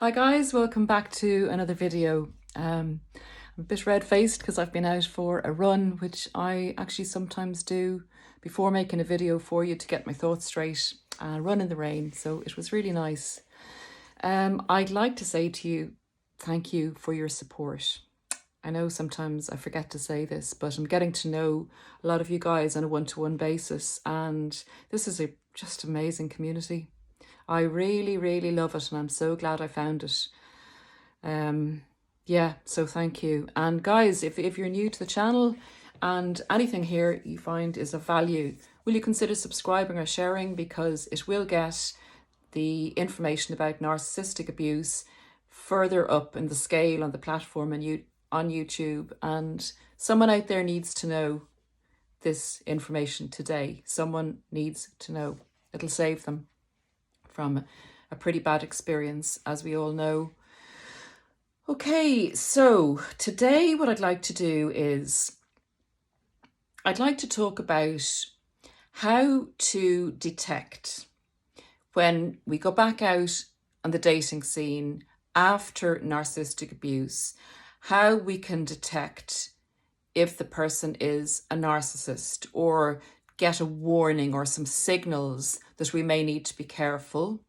Hi guys, welcome back to another video. I'm a bit red-faced because I've been out for a run, which I actually sometimes do before making a video for you to get my thoughts straight, run in the rain, so it was really nice. I'd like to say to you, thank you for your support. I know sometimes I forget to say this, but I'm getting to know a lot of you guys on a one-to-one basis, and this is a just amazing community. I really, really love it, and I'm so glad I found it. Yeah, so thank you. And guys, if you're new to the channel and anything here you find is of value, will you consider subscribing or sharing, because it will get the information about narcissistic abuse further up in the scale on the platform and on YouTube, and someone out there needs to know this information today. Someone needs to know. It'll save them from a pretty bad experience, as we all know. Okay, so today what I'd like to do is I'd like to talk about how to detect when we go back out on the dating scene after narcissistic abuse, how we can detect if the person is a narcissist, or get a warning or some signals that we may need to be careful.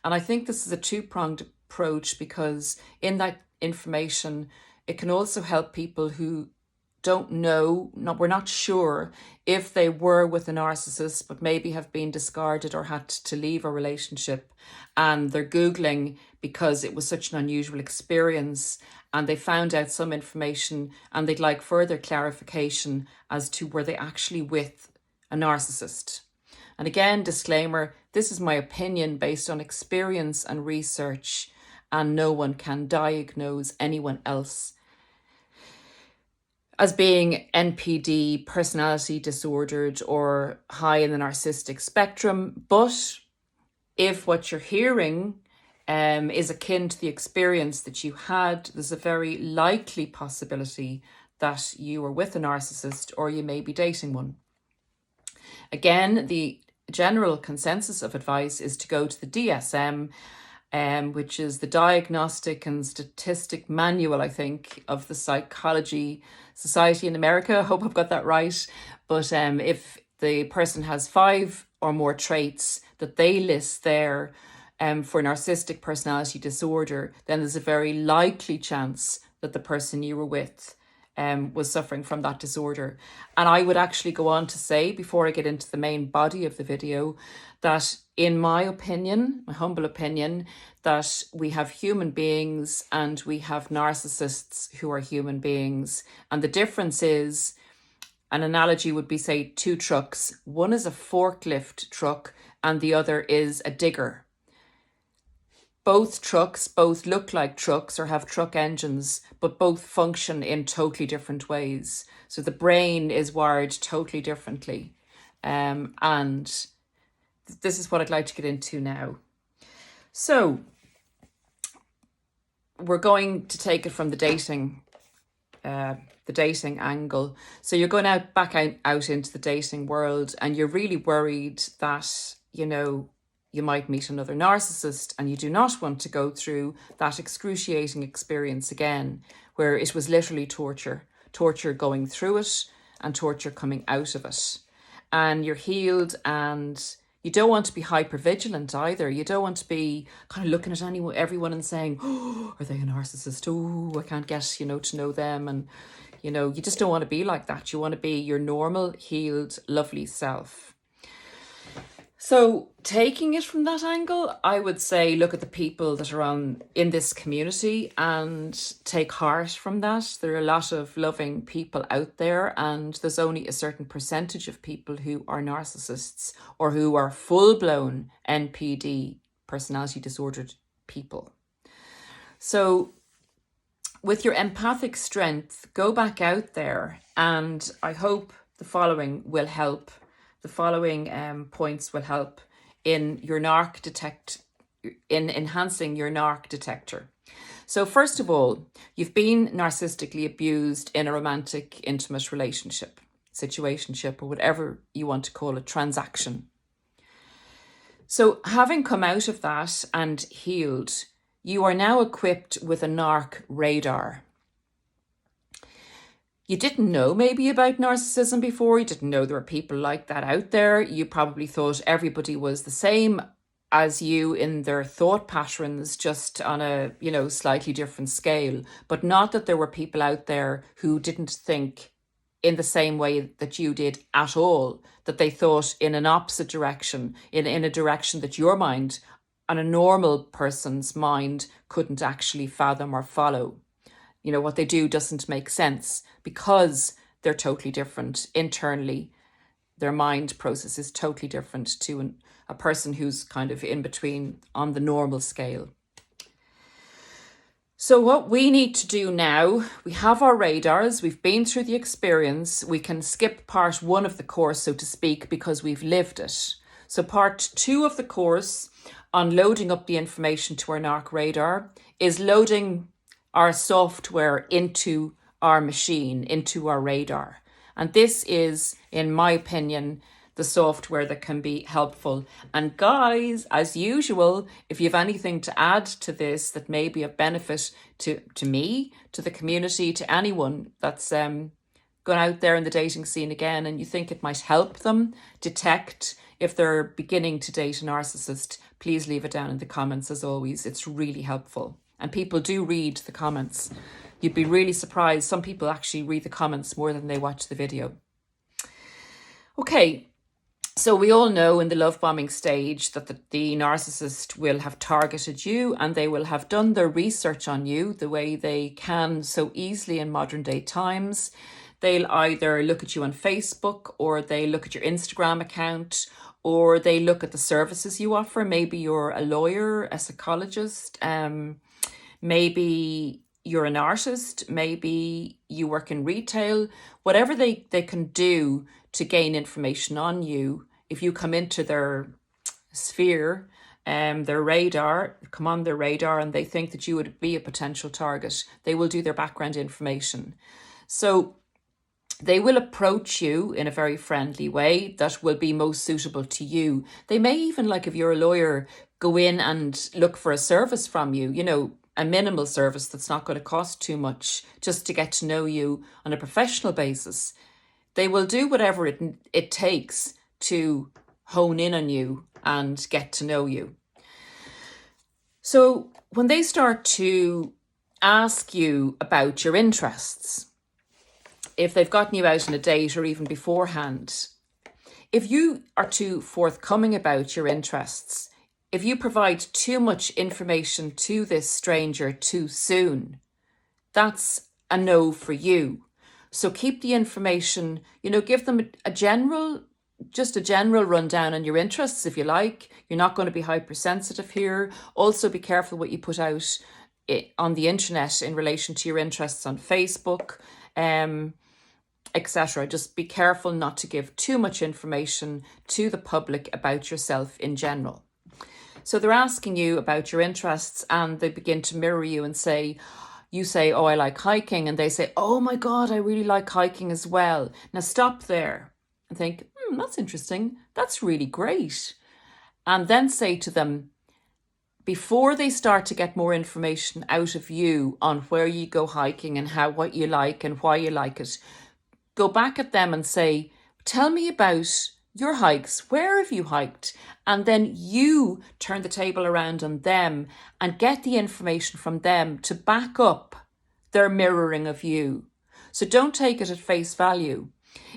And I think this is a two-pronged approach, because in that information, it can also help people who don't know, we're not sure if they were with a narcissist, but maybe have been discarded or had to leave a relationship, and they're Googling because it was such an unusual experience and they found out some information and they'd like further clarification as to were they actually with a narcissist. And again, disclaimer, this is my opinion based on experience and research, and no one can diagnose anyone else as being NPD, personality disordered, or high in the narcissistic spectrum. But if what you're hearing is akin to the experience that you had, there's a very likely possibility that you were with a narcissist or you may be dating one. Again, the general consensus of advice is to go to the DSM, which is the Diagnostic and Statistic Manual, I think, of the Psychology Society in America. I hope I've got that right. But if the person has 5 or more traits that they list there for narcissistic personality disorder, then there's a very likely chance that the person you were with was suffering from that disorder. And I would actually go on to say, before I get into the main body of the video, that in my opinion, my humble opinion, that we have human beings and we have narcissists who are human beings. And the difference is, an analogy would be, say, 2 trucks. One is a forklift truck and the other is a digger. Both trucks both look like trucks or have truck engines, but both function in totally different ways. So the brain is wired totally differently. And this is what I'd like to get into now. So we're going to take it from the dating angle. So you're going back out into the dating world, and you're really worried that, you might meet another narcissist, and you do not want to go through that excruciating experience again, where it was literally torture going through it and torture coming out of it. And you're healed, and you don't want to be hypervigilant either. You don't want to be kind of looking at everyone and saying, oh, are they a narcissist? Oh, I can't get, to know them. And, you just don't want to be like that. You want to be your normal, healed, lovely self. So taking it from that angle, I would say look at the people that are in this community and take heart from that. There are a lot of loving people out there, and there's only a certain percentage of people who are narcissists or who are full-blown NPD, personality disordered people. So with your empathic strength, go back out there, and I hope the following will help. The following points will help in your in enhancing your narc detector. So first of all, you've been narcissistically abused in a romantic, intimate relationship, situationship, or whatever you want to call it, transaction. So having come out of that and healed, you are now equipped with a narc radar. You didn't know maybe about narcissism before. You didn't know there were people like that out there. You probably thought everybody was the same as you in their thought patterns, just on a, slightly different scale. But not that there were people out there who didn't think in the same way that you did at all, that they thought in an opposite direction, in a direction that your mind, and a normal person's mind, couldn't actually fathom or follow. What they do doesn't make sense because they're totally different internally. Their mind process is totally different to a person who's kind of in between on the normal scale. So what we need to do now, we have our radars, we've been through the experience, we can skip part 1 of the course, so to speak, because we've lived it. So part 2 of the course on loading up the information to our narc radar is loading our software into our machine, into our radar. And this is, in my opinion, the software that can be helpful. And guys, as usual, if you have anything to add to this that may be of benefit to me, to the community, to anyone that's gone out there in the dating scene again, and you think it might help them detect if they're beginning to date a narcissist, please leave it down in the comments. As always, it's really helpful. And people do read the comments. You'd be really surprised. Some people actually read the comments more than they watch the video. Okay, so we all know in the love bombing stage that the narcissist will have targeted you, and they will have done their research on you the way they can so easily in modern day times. They'll either look at you on Facebook, or they look at your Instagram account, or they look at the services you offer. Maybe you're a lawyer, a psychologist, maybe you're an artist, maybe you work in retail. Whatever they can do to gain information on you, if you come into their sphere, their radar, come on their radar, and they think that you would be a potential target, they will do their background information. So they will approach you in a very friendly way that will be most suitable to you. They may even, like if you're a lawyer, go in and look for a service from you, a minimal service that's not going to cost too much, just to get to know you on a professional basis. They will do whatever it takes to hone in on you and get to know you. So when they start to ask you about your interests, if they've gotten you out on a date or even beforehand, if you are too forthcoming about your interests, if you provide too much information to this stranger too soon, that's a no for you. So keep the information, give them a general rundown on your interests if you like. You're not going to be hypersensitive here. Also be careful what you put out on the internet in relation to your interests on Facebook, etc. Just be careful not to give too much information to the public about yourself in general. So they're asking you about your interests, and they begin to mirror you and you say, oh, I like hiking. And they say, oh my God, I really like hiking as well. Now stop there and think, that's interesting. That's really great. And then say to them, before they start to get more information out of you on where you go hiking and what you like and why you like it, go back at them and say, tell me about your hikes. Where have you hiked? And then you turn the table around on them and get the information from them to back up their mirroring of you. So don't take it at face value.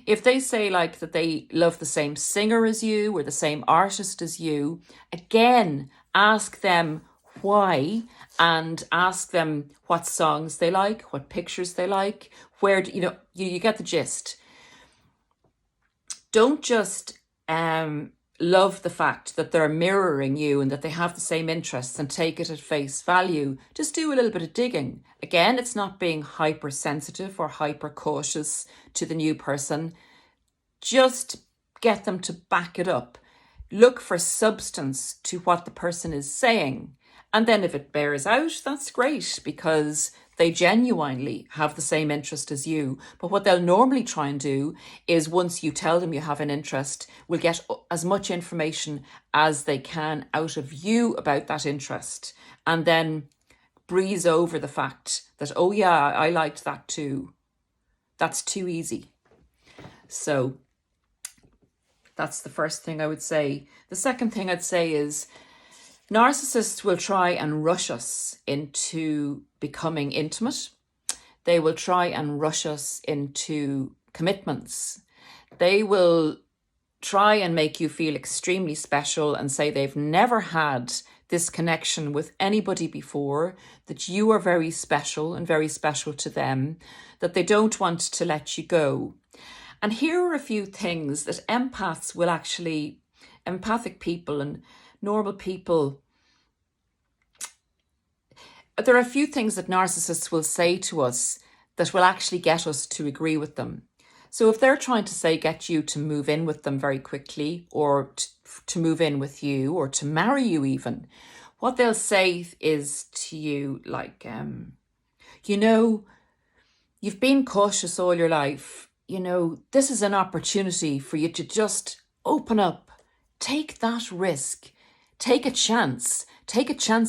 If they say like that they love the same singer as you or the same artist as you, again, ask them why, and ask them what songs they like, what pictures they like, where, you get the gist. Don't just love the fact that they're mirroring you and that they have the same interests and take it at face value. Just do a little bit of digging. Again, it's not being hypersensitive or hyper cautious to the new person. Just get them to back it up. Look for substance to what the person is saying. And then if it bears out, that's great, because they genuinely have the same interest as you. But what they'll normally try and do is, once you tell them you have an interest, will get as much information as they can out of you about that interest. And then breeze over the fact that, oh yeah, I liked that too. That's too easy. So that's the first thing I would say. The second thing I'd say is narcissists will try and rush us into becoming intimate. They will try and rush us into commitments. They will try and make you feel extremely special and say they've never had this connection with anybody before, that you are very special and very special to them, that they don't want to let you go. And here are a few things that empaths will actually, empathic people and normal people, there are a few things that narcissists will say to us that will actually get us to agree with them. So if they're trying to say, get you to move in with them very quickly, or to move in with you, or to marry you even, what they'll say is to you like, you know, you've been cautious all your life. You know, this is an opportunity for you to just open up, take that risk, take a chance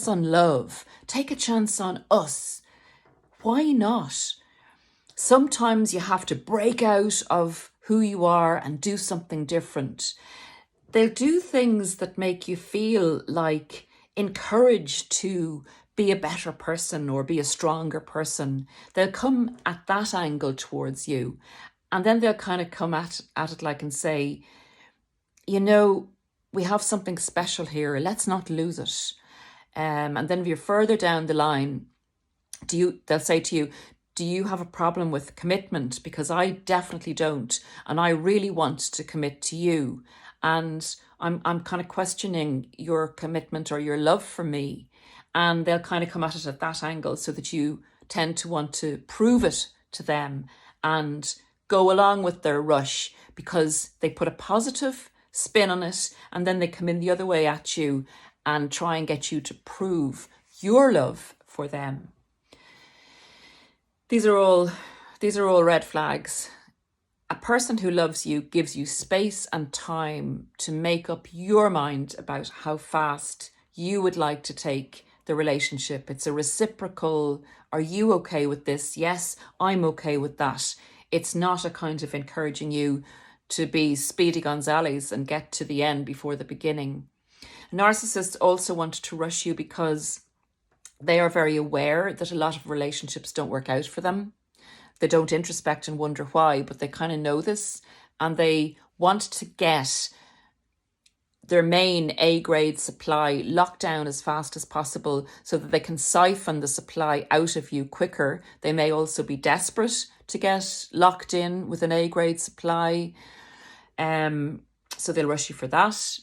on love, take a chance on us. Why not? Sometimes you have to break out of who you are and do something different. They'll do things that make you feel like encouraged to be a better person or be a stronger person. They'll come at that angle towards you. And then they'll kind of come at it like and say, you know, we have something special here. Let's not lose it. And then if you're further down the line, they'll say to you, do you have a problem with commitment? Because I definitely don't. And I really want to commit to you. And I'm kind of questioning your commitment or your love for me. And they'll kind of come at it at that angle so that you tend to want to prove it to them and go along with their rush because they put a positive spin on it and then they come in the other way at you and try and get you to prove your love for them. These are all red flags. A person who loves you gives you space and time to make up your mind about how fast you would like to take the relationship. It's a reciprocal, are you okay with this? Yes, I'm okay with that. It's not a kind of encouraging you to be Speedy Gonzales and get to the end before the beginning. Narcissists also want to rush you because they are very aware that a lot of relationships don't work out for them. They don't introspect and wonder why, but they kind of know this, and they want to get their main A-grade supply locked down as fast as possible so that they can siphon the supply out of you quicker. They may also be desperate to get locked in with an A-grade supply. So they'll rush you for that.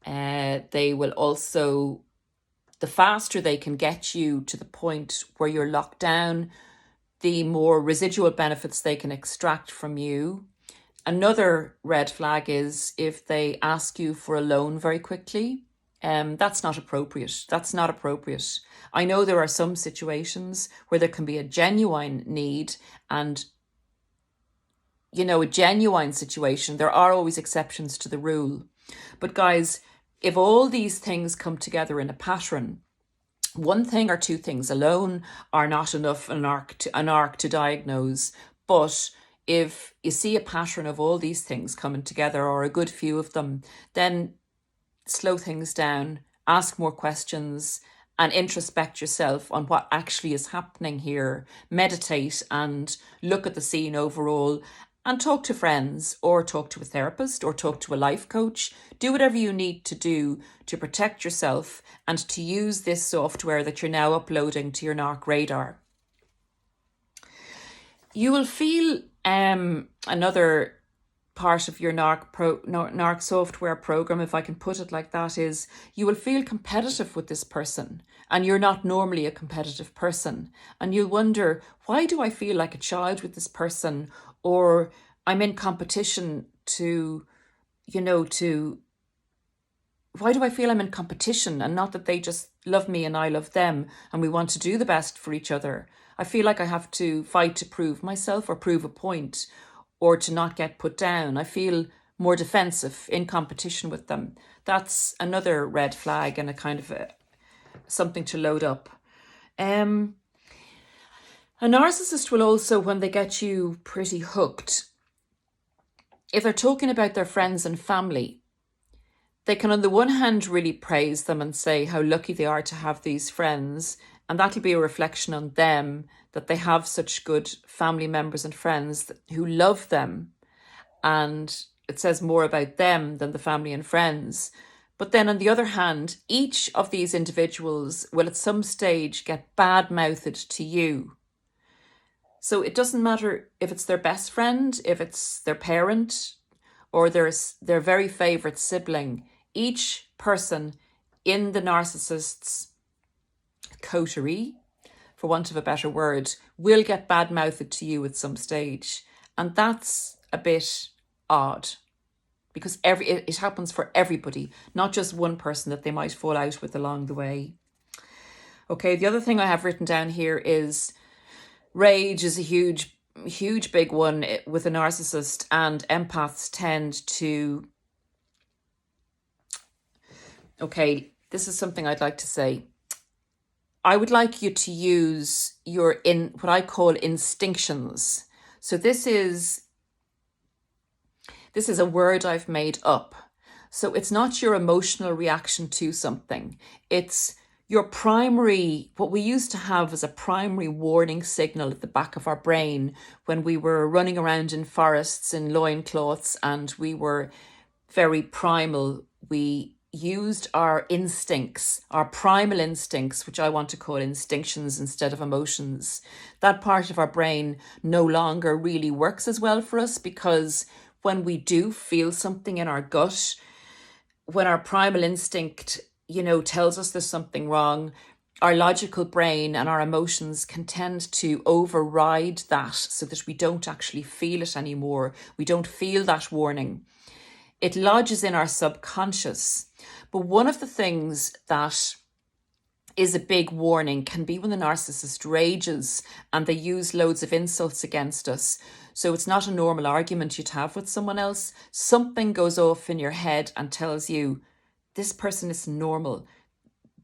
They will also, the faster they can get you to the point where you're locked down, the more residual benefits they can extract from you. Another red flag is if they ask you for a loan very quickly. That's not appropriate. That's not appropriate. I know there are some situations where there can be a genuine need, and you know, a genuine situation, there are always exceptions to the rule. But guys, if all these things come together in a pattern, one thing or two things alone are not enough an arc to diagnose. But if you see a pattern of all these things coming together, or a good few of them, then slow things down, ask more questions, and introspect yourself on what actually is happening here. Meditate and look at the scene overall, and talk to friends, or talk to a therapist, or talk to a life coach. Do whatever you need to do to protect yourself and to use this software that you're now uploading to your narc radar. You will feel another part of your narc software program, if I can put it like that, is you will feel competitive with this person, and you're not normally a competitive person. And you'll wonder, why do I feel like a child with this person? Or I'm in competition why do I feel I'm in competition and not that they just love me and I love them and we want to do the best for each other? I feel like I have to fight to prove myself or prove a point or to not get put down. I feel more defensive in competition with them. That's another red flag and a kind of something to load up. A narcissist will also, when they get you pretty hooked, if they're talking about their friends and family, they can on the one hand really praise them and say how lucky they are to have these friends, and that'll be a reflection on them, that they have such good family members and friends who love them, and it says more about them than the family and friends. But then on the other hand, each of these individuals will at some stage get bad-mouthed to you. So it doesn't matter if it's their best friend, if it's their parent, or their very favourite sibling. Each person in the narcissist's coterie, for want of a better word, will get bad-mouthed to you at some stage. And that's a bit odd, because it happens for everybody, not just one person that they might fall out with along the way. Okay, the other thing I have written down here is rage is a huge big one with a narcissist, and empaths tend to... Okay, this is something I'd like to say. I would like you to use what I call instinctions. So this is a word I've made up. So it's not your emotional reaction to something. It's your primary, what we used to have as a primary warning signal at the back of our brain when we were running around in forests in loincloths and we were very primal. We used our instincts, our primal instincts, which I want to call instinctions instead of emotions. That part of our brain no longer really works as well for us, because when we do feel something in our gut, when our primal instinct tells us there's something wrong, our logical brain and our emotions can tend to override that so that we don't actually feel it anymore. We don't feel that warning. It lodges in our subconscious. But one of the things that is a big warning can be when the narcissist rages and they use loads of insults against us. So it's not a normal argument you'd have with someone else. Something goes off in your head and tells you, this person isn't normal.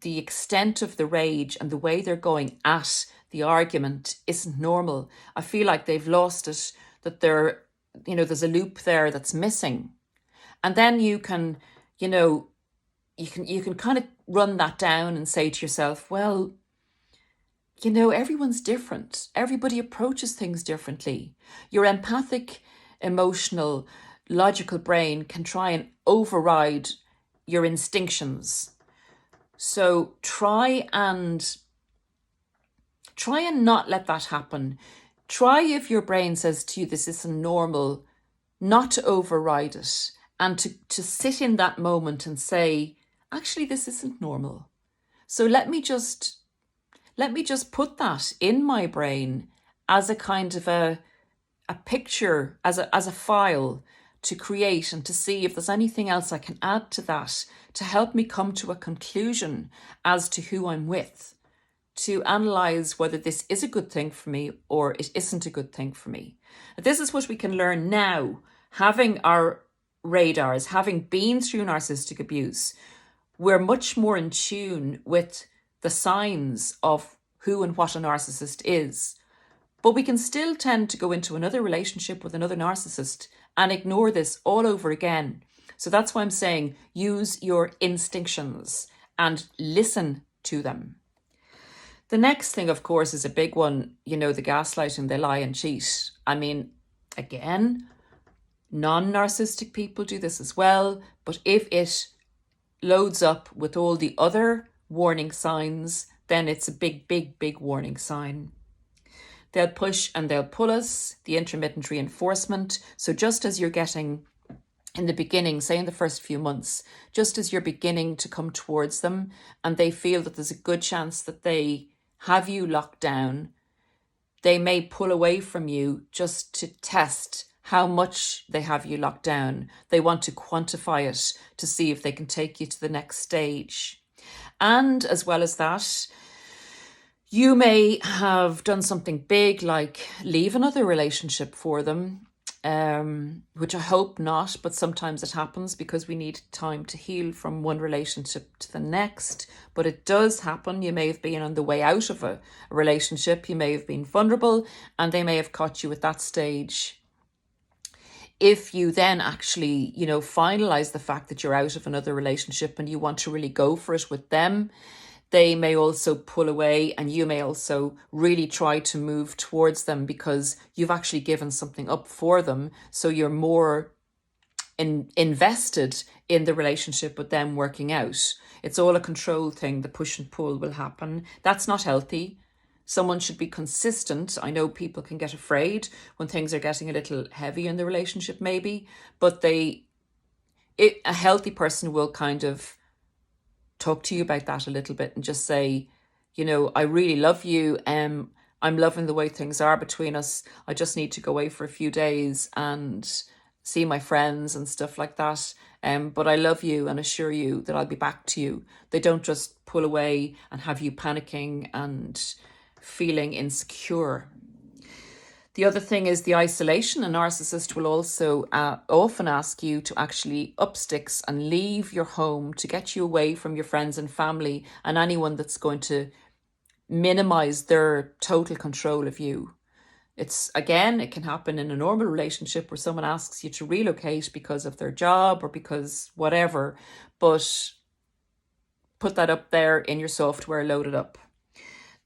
The extent of the rage and the way they're going at the argument isn't normal. I feel like they've lost it, that there's a loop there that's missing. And then you can kind of run that down and say to yourself, well, everyone's different. Everybody approaches things differently. Your empathic, emotional, logical brain can try and override your instinctions. So try and not let that happen. Try, if your brain says to you, this isn't normal, not to override it, and to sit in that moment and say, actually, this isn't normal. So let me just put that in my brain as a kind of a picture, as a file to create, and to see if there's anything else I can add to that to help me come to a conclusion as to who I'm with, to analyze whether this is a good thing for me or it isn't a good thing for me. This is what we can learn now, having our radars, having been through narcissistic abuse. We're much more in tune with the signs of who and what a narcissist is. But we can still tend to go into another relationship with another narcissist and ignore this all over again. So that's why I'm saying use your instinctions and listen to them. The next thing, of course, is a big one, the gaslighting, they lie and cheat. I mean, again, non-narcissistic people do this as well, but if it loads up with all the other warning signs, then it's a big warning sign. They'll push and they'll pull us, the intermittent reinforcement. So just as you're getting in the beginning, say in the first few months, just as you're beginning to come towards them and they feel that there's a good chance that they have you locked down, they may pull away from you just to test how much they have you locked down. They want to quantify it to see if they can take you to the next stage. And as well as that, you may have done something big like leave another relationship for them. which I hope not, but sometimes it happens because we need time to heal from one relationship to the next. But it does happen. You may have been on the way out of a relationship, you may have been vulnerable, and they may have caught you at that stage. If you then actually, finalize the fact that you're out of another relationship and you want to really go for it with them, they may also pull away, and you may also really try to move towards them because you've actually given something up for them. So you're more invested in the relationship with them working out. It's all a control thing. The push and pull will happen. That's not healthy. Someone should be consistent. I know people can get afraid when things are getting a little heavy in the relationship maybe, but a healthy person will kind of talk to you about that a little bit and just say, I really love you. I'm loving the way things are between us. I just need to go away for a few days and see my friends and stuff like that. But I love you and assure you that I'll be back to you. They don't just pull away and have you panicking and feeling insecure. The other thing is the isolation. A narcissist will also often ask you to actually up sticks and leave your home to get you away from your friends and family and anyone that's going to minimize their total control of you. It can happen in a normal relationship where someone asks you to relocate because of their job or because whatever, but put that up there in your software, load it up.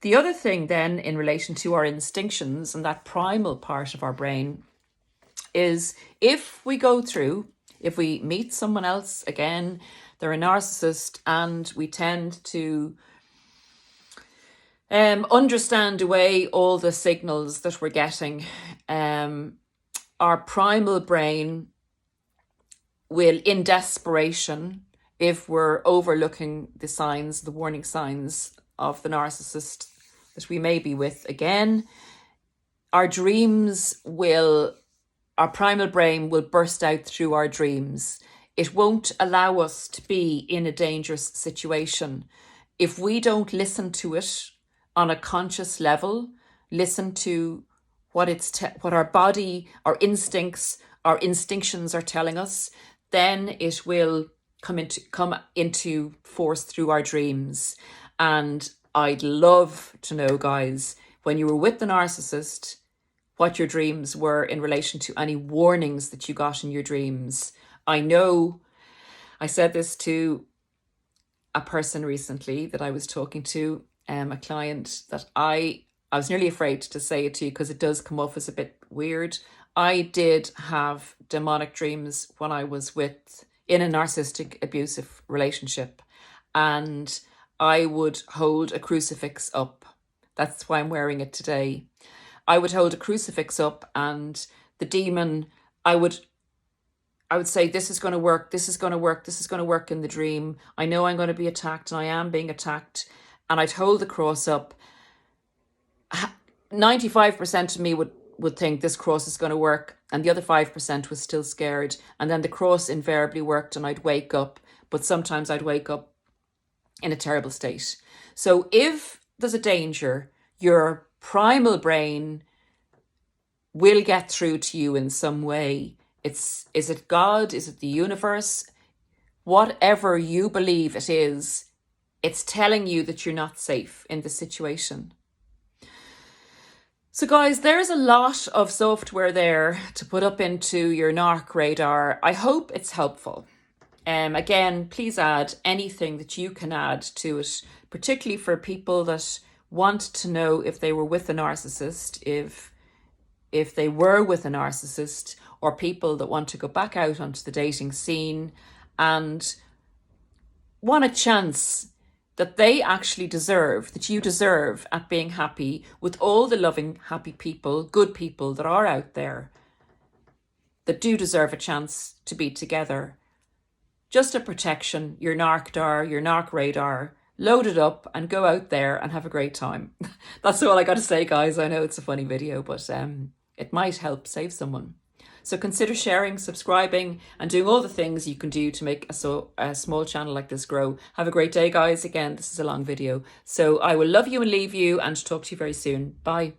The other thing then in relation to our instinctions and that primal part of our brain is if we meet someone else, again, they're a narcissist, and we tend to understand away all the signals that we're getting. Our primal brain will, in desperation, if we're overlooking the signs, the warning signs of the narcissist that we may be with, again, our primal brain will burst out through our dreams. It won't allow us to be in a dangerous situation. If we don't listen to it on a conscious level, listen to what our body, our instincts, our instinctions are telling us, then it will come into force through our dreams. And I'd love to know, guys, when you were with the narcissist, what your dreams were in relation to any warnings that you got in your dreams. I know I said this to a person recently that I was talking to, a client, that I was nearly afraid to say it to you because it does come off as a bit weird. I did have demonic dreams when I was in a narcissistic abusive relationship, and I would hold a crucifix up. That's why I'm wearing it today. I would hold a crucifix up, and the demon, I would say, this is going to work, this is going to work, this is going to work in the dream. I know I'm going to be attacked, and I am being attacked. And I'd hold the cross up. 95% of me would think this cross is going to work, and the other 5% was still scared. And then the cross invariably worked, and I'd wake up. But sometimes I'd wake up in a terrible state. So if there's a danger, your primal brain will get through to you in some way. Is it God? Is it the universe? Whatever you believe it is, it's telling you that you're not safe in the situation. So guys, there's a lot of software there to put up into your narc radar. I hope it's helpful. Again, please add anything that you can add to it, particularly for people that want to know if they were with a narcissist, if they were with a narcissist, or people that want to go back out onto the dating scene and want a chance that they actually deserve, that you deserve, at being happy with all the loving, happy people, good people that are out there that do deserve a chance to be together. Just a protection, your narcdar, your narc radar, load it up and go out there and have a great time. That's all I got to say, guys. I know it's a funny video, but it might help save someone. So consider sharing, subscribing, and doing all the things you can do to make a small channel like this grow. Have a great day, guys. Again, this is a long video. So I will love you and leave you and talk to you very soon. Bye.